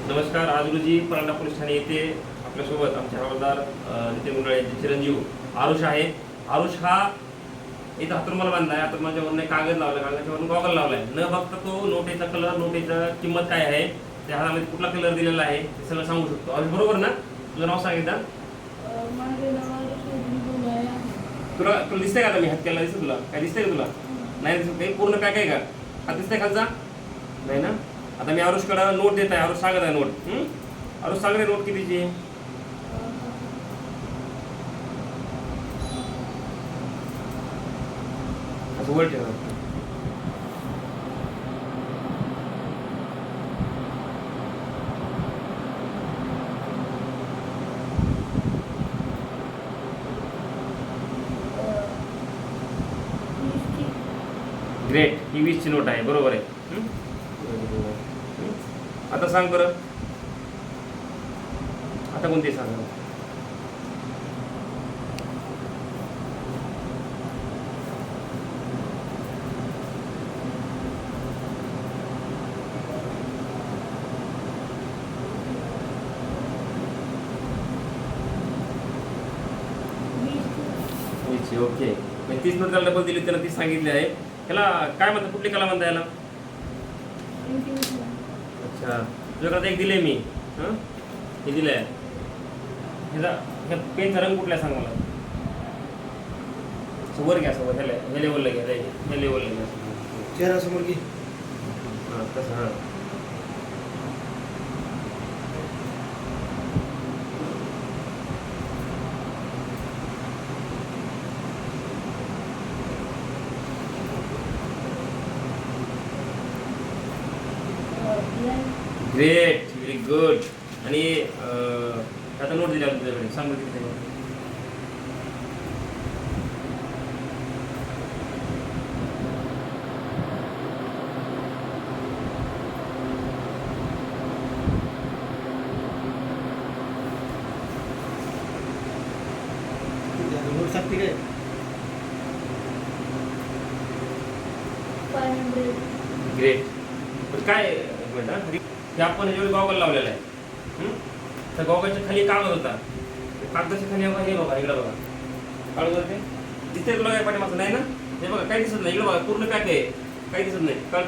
नमस्कार. आज रोजी परांडा पोलीस ठाणे येथे आपल्यासोबत आमचे हवालदार नितीन मुंडळे यांचे चिरंजीव आरुष आहे. आरुष हा इथं हातरुमाला बांधलाय. आता माझ्यावरून कागद लावला, कागदाच्यावरून गॉगल लावलाय. न बघता तो नोटेचा कलर, नोटेचा किंमत काय आहे, त्या हातामध्ये कुठला कलर दिलेला आहे ते सगळं सांगू शकतो. आरुष बरोबर ना? तुझं नाव सांग एकदा. तुला तुला दिसतंय का? आता मी हात केला दिसतो तुला? काय दिसतंय का तुला? नाही दिसत. काही पूर्ण पॅक आहे का? हात दिसतंय खालचा? नाही ना? आता मी आरुषकडे नोट देत आहे. आरुष सांगत आहे नोट. आरुष सांग रे, नोट कितीची? असं वर ठेवा. ग्रेट. ही 20ची नोट आहे. बरोबर आहे. आता सांग बरं, आता कोणती सांग? ओके. 30 नोट त्याला डबल दिली, त्याला 30 सांगितले आहे. त्याला काय म्हणतात, कुठली कला म्हणता याला? अच्छा, तुझ्याकडे एक दिले मी. हे दिलंय. ह्याचा पेनचा रंग कुठला सांग मला. वर घ्या, समोर ह्या लेवलला घ्या, ह्या लेवलला घ्या, चेहरा समोर घे. हां तसं. हां ग्रेट, व्हेरी गुड. आणि आता नोट दिली तुझ्याकडे, सांग बरं किती? नोट सांगते काय? 500. ग्रेट. पण काय एक मिनिट, हे आपण ह्याच्यावर गॉगल लावलेला आहे. त्या गॉगलच्या खाली कागद होता. कागदाच्या खाली बघा, हे बघा, इकडं बघा, कागद होते. दिसतंय तुला काय पाठीमागचं? नाही ना? हे बघा, काही दिसत नाही. इकडं बघा, पूर्ण पॅक आहे, काही दिसत नाही. काळ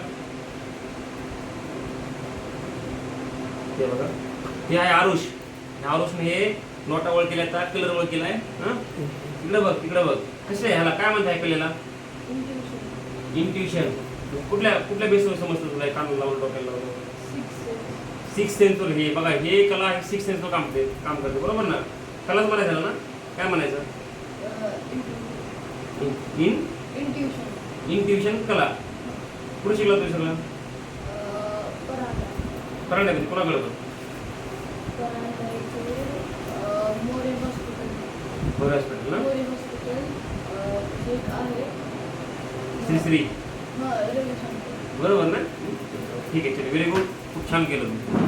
हे बघा, हे आहे आरुष. आरुषने हे नोटा ओळखीला, कलर ओळखीला आहे. इकडं बघ, तिकडं बघ. कसं आहे, ह्याला काय म्हणताय कलेला? इंट्युशन. कुठल्या बेसवर समजतं तुला? कान लावून, डोक्याला लावून? 6th sense. हे बघा, हे कला 6th सेन्सवर काम करते. बरोबर ना? कलाच म्हणायचं ना? काय म्हणायचं? इंट्युशन कला. कुठे शिकला तुम्ही सगळं? परांडा. कधी कोणाकडे होतं? मोरे हॉस्पिटल ना? श्री रविशंकर. बरोबर ना? ठीक आहे, चल, व्हेरी गुड. खूप छान केलं तुम्ही.